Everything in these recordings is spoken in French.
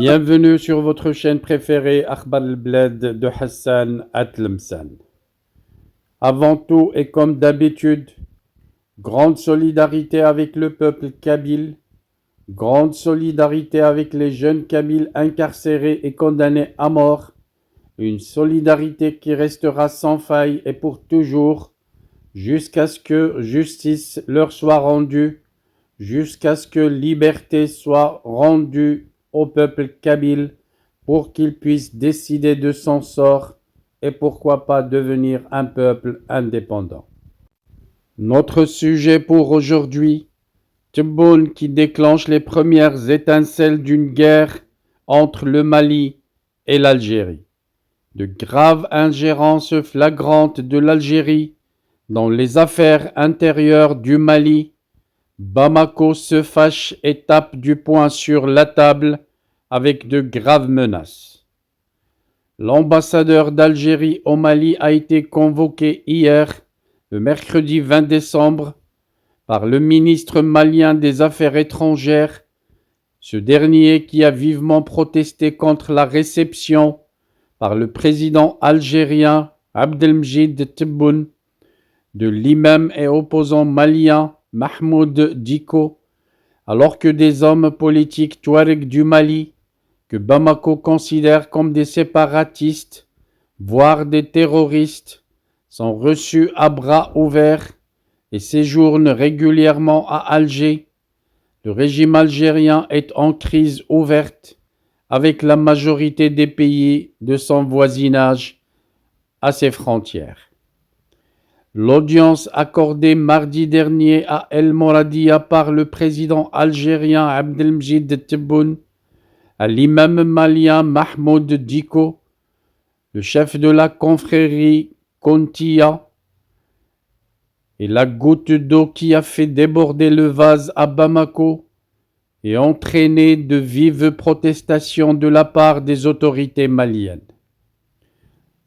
Bienvenue sur votre chaîne préférée Akhbar al-Bled de Hassan Atlemsan. Avant tout et comme d'habitude, grande solidarité avec le peuple kabyle, grande solidarité avec les jeunes kabyles incarcérés et condamnés à mort, une solidarité qui restera sans faille et pour toujours, jusqu'à ce que justice leur soit rendue, jusqu'à ce que liberté soit rendue au peuple kabyle pour qu'il puisse décider de son sort et pourquoi pas devenir un peuple indépendant. Notre sujet pour aujourd'hui, Tebboune qui déclenche les premières étincelles d'une guerre entre le Mali et l'Algérie. De graves ingérences flagrantes de l'Algérie dans les affaires intérieures du Mali. Bamako se fâche et tape du poing sur la table avec de graves menaces. L'ambassadeur d'Algérie au Mali a été convoqué hier, le mercredi 20 décembre, par le ministre malien des Affaires étrangères, ce dernier qui a vivement protesté contre la réception par le président algérien Abdelmjid Tebboune de l'imam et opposant malien Mahmoud Dicko, alors que des hommes politiques touaregs du Mali, que Bamako considère comme des séparatistes, voire des terroristes, sont reçus à bras ouverts et séjournent régulièrement à Alger. Le régime algérien est en crise ouverte avec la majorité des pays de son voisinage à ses frontières. L'audience accordée mardi dernier à El Mouradia par le président algérien Abdelmjid Tebboune à l'imam malien Mahmoud Dicko, le chef de la confrérie Kontia, est la goutte d'eau qui a fait déborder le vase à Bamako et entraîné de vives protestations de la part des autorités maliennes.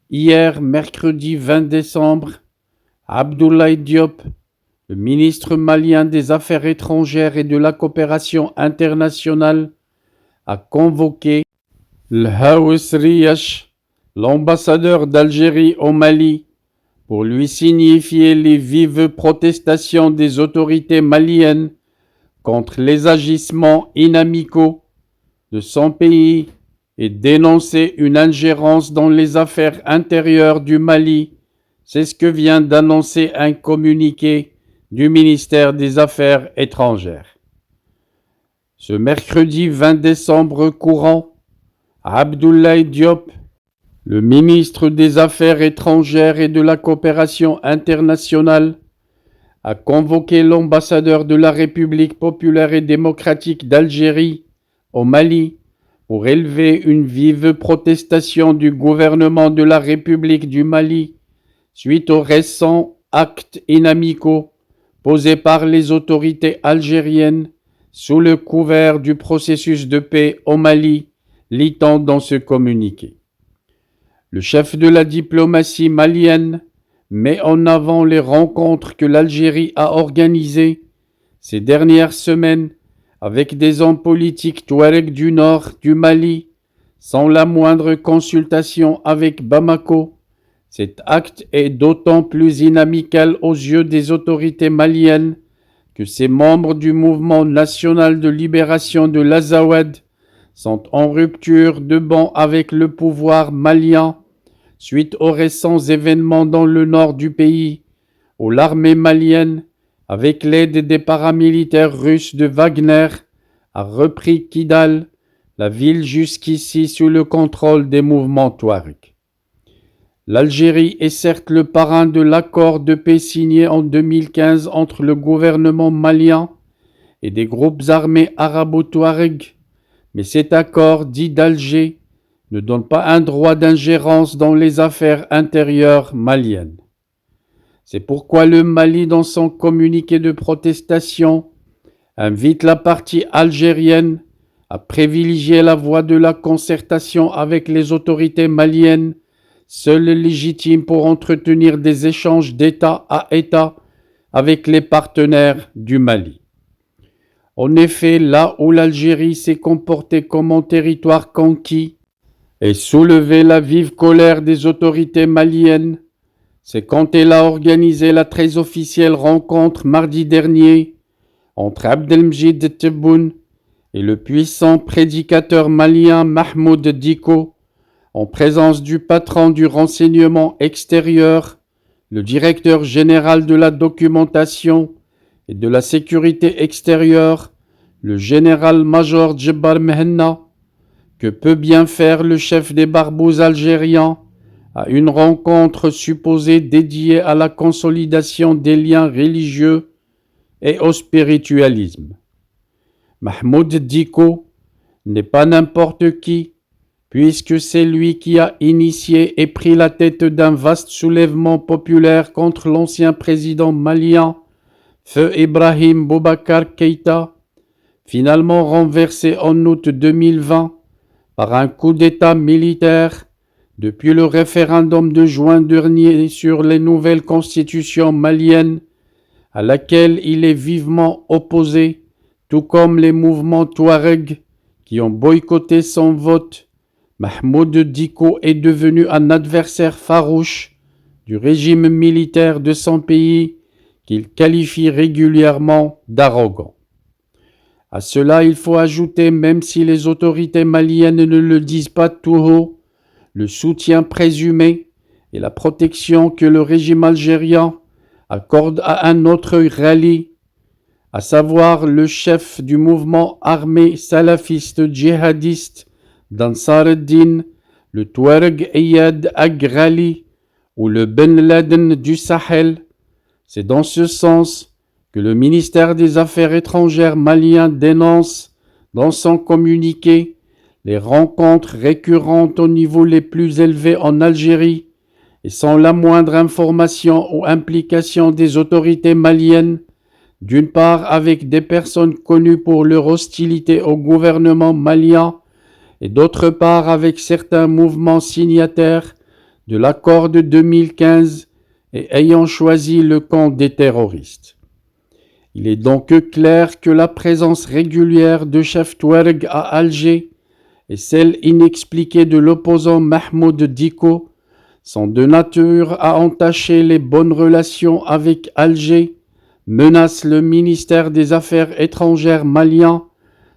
Hier, mercredi 20 décembre, Abdoulaye Diop, le ministre malien des Affaires étrangères et de la coopération internationale, a convoqué l'Haous Riach, l'ambassadeur d'Algérie au Mali, pour lui signifier les vives protestations des autorités maliennes contre les agissements inamicaux de son pays et dénoncer une ingérence dans les affaires intérieures du Mali. C'est ce que vient d'annoncer un communiqué du ministère des Affaires étrangères. Ce mercredi 20 décembre courant, Abdoulaye Diop, le ministre des Affaires étrangères et de la coopération internationale, a convoqué l'ambassadeur de la République populaire et démocratique d'Algérie au Mali pour élever une vive protestation du gouvernement de la République du Mali suite aux récents actes inamicaux posés par les autorités algériennes sous le couvert du processus de paix au Mali, lit-on dans ce communiqué. Le chef de la diplomatie malienne met en avant les rencontres que l'Algérie a organisées ces dernières semaines avec des hommes politiques touaregs du nord du Mali, sans la moindre consultation avec Bamako. Cet acte est d'autant plus inamical aux yeux des autorités maliennes que ces membres du mouvement national de libération de l'Azawad sont en rupture de banc avec le pouvoir malien suite aux récents événements dans le nord du pays où l'armée malienne, avec l'aide des paramilitaires russes de Wagner, a repris Kidal, la ville jusqu'ici sous le contrôle des mouvements touaregs. L'Algérie est certes le parrain de l'accord de paix signé en 2015 entre le gouvernement malien et des groupes armés arabo-touaregs, mais cet accord dit d'Alger ne donne pas un droit d'ingérence dans les affaires intérieures maliennes. C'est pourquoi le Mali, dans son communiqué de protestation, invite la partie algérienne à privilégier la voie de la concertation avec les autorités maliennes, seules légitimes pour entretenir des échanges d'État à État avec les partenaires du Mali. En effet, là où l'Algérie s'est comportée comme un territoire conquis et soulevé la vive colère des autorités maliennes, c'est quand elle a organisé la très officielle rencontre mardi dernier entre Abdelmjid Tebboune et le puissant prédicateur malien Mahmoud Dicko, en présence du patron du renseignement extérieur, le directeur général de la documentation et de la sécurité extérieure, le général-major Djebbar Mehenna, que peut bien faire le chef des barbouzes algériens à une rencontre supposée dédiée à la consolidation des liens religieux et au spiritualisme. Mahmoud Dicko n'est pas n'importe qui, puisque c'est lui qui a initié et pris la tête d'un vaste soulèvement populaire contre l'ancien président malien, Feu Ibrahim Boubacar Keïta, finalement renversé en août 2020 par un coup d'État militaire depuis le référendum de juin dernier sur les nouvelles constitutions maliennes, à laquelle il est vivement opposé, tout comme les mouvements Touareg qui ont boycotté son vote. Mahmoud Dicko est devenu un adversaire farouche du régime militaire de son pays qu'il qualifie régulièrement d'arrogant. À cela, il faut ajouter, même si les autorités maliennes ne le disent pas tout haut, le soutien présumé et la protection que le régime algérien accorde à un autre rallye, à savoir le chef du mouvement armé salafiste djihadiste d'Ansar ad-Din, le Touareg Eyad Agrali ou le Ben Laden du Sahel. C'est dans ce sens que le ministère des Affaires étrangères malien dénonce dans son communiqué les rencontres récurrentes au niveau les plus élevés en Algérie et sans la moindre information ou implication des autorités maliennes, d'une part avec des personnes connues pour leur hostilité au gouvernement malien et d'autre part avec certains mouvements signataires de l'accord de 2015 et ayant choisi le camp des terroristes. Il est donc clair que la présence régulière de chefs Touareg à Alger et celle inexpliquée de l'opposant Mahmoud Dicko sont de nature à entacher les bonnes relations avec Alger, menacent le ministère des Affaires étrangères malien,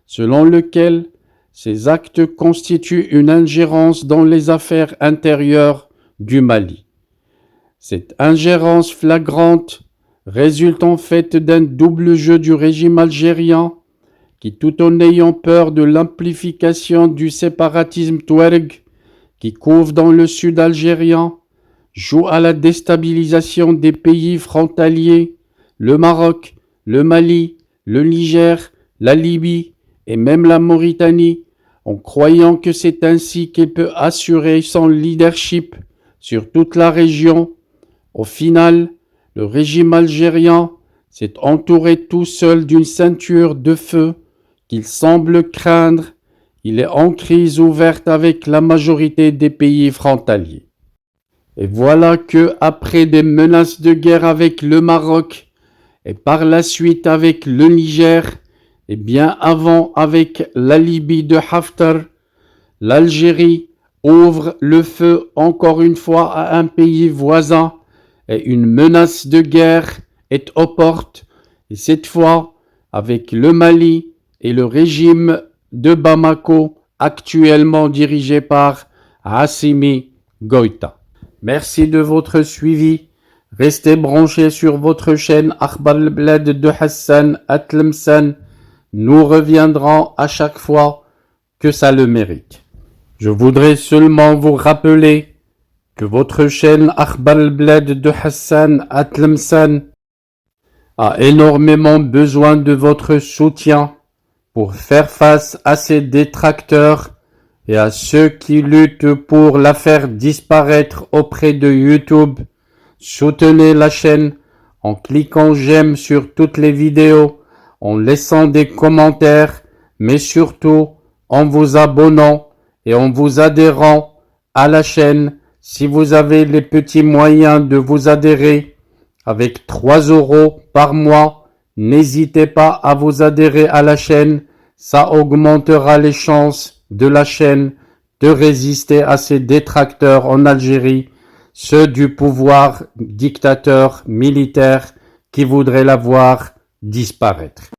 selon lequel ces actes constituent une ingérence dans les affaires intérieures du Mali. Cette ingérence flagrante résulte en fait d'un double jeu du régime algérien qui, tout en ayant peur de l'amplification du séparatisme touareg qui couve dans le sud algérien, joue à la déstabilisation des pays frontaliers, le Maroc, le Mali, le Niger, la Libye et même la Mauritanie, en croyant que c'est ainsi qu'il peut assurer son leadership sur toute la région. Au final, le régime algérien s'est entouré tout seul d'une ceinture de feu qu'il semble craindre. Il est en crise ouverte avec la majorité des pays frontaliers. Et voilà que, après des menaces de guerre avec le Maroc et par la suite avec le Niger, et bien avant avec la Libye de Haftar, l'Algérie ouvre le feu encore une fois à un pays voisin et une menace de guerre est aux portes, et cette fois avec le Mali et le régime de Bamako, actuellement dirigé par Assimi Goïta. Merci de votre suivi. Restez branchés sur votre chaîne Akhbar al-Blad de Hassan Atlemsan. Nous reviendrons à chaque fois que ça le mérite. Je voudrais seulement vous rappeler que votre chaîne Akhbar al-Blad de Hassan Atlemsan a énormément besoin de votre soutien pour faire face à ses détracteurs et à ceux qui luttent pour la faire disparaître auprès de YouTube. Soutenez la chaîne en cliquant j'aime sur toutes les vidéos, en laissant des commentaires, mais surtout en vous abonnant et en vous adhérant à la chaîne si vous avez les petits moyens de vous adhérer avec 3 € par mois N'hésitez pas à vous adhérer à la chaîne, ça augmentera les chances de la chaîne de résister à ces détracteurs en Algérie, ceux du pouvoir dictateur militaire qui voudraient la voir disparaître.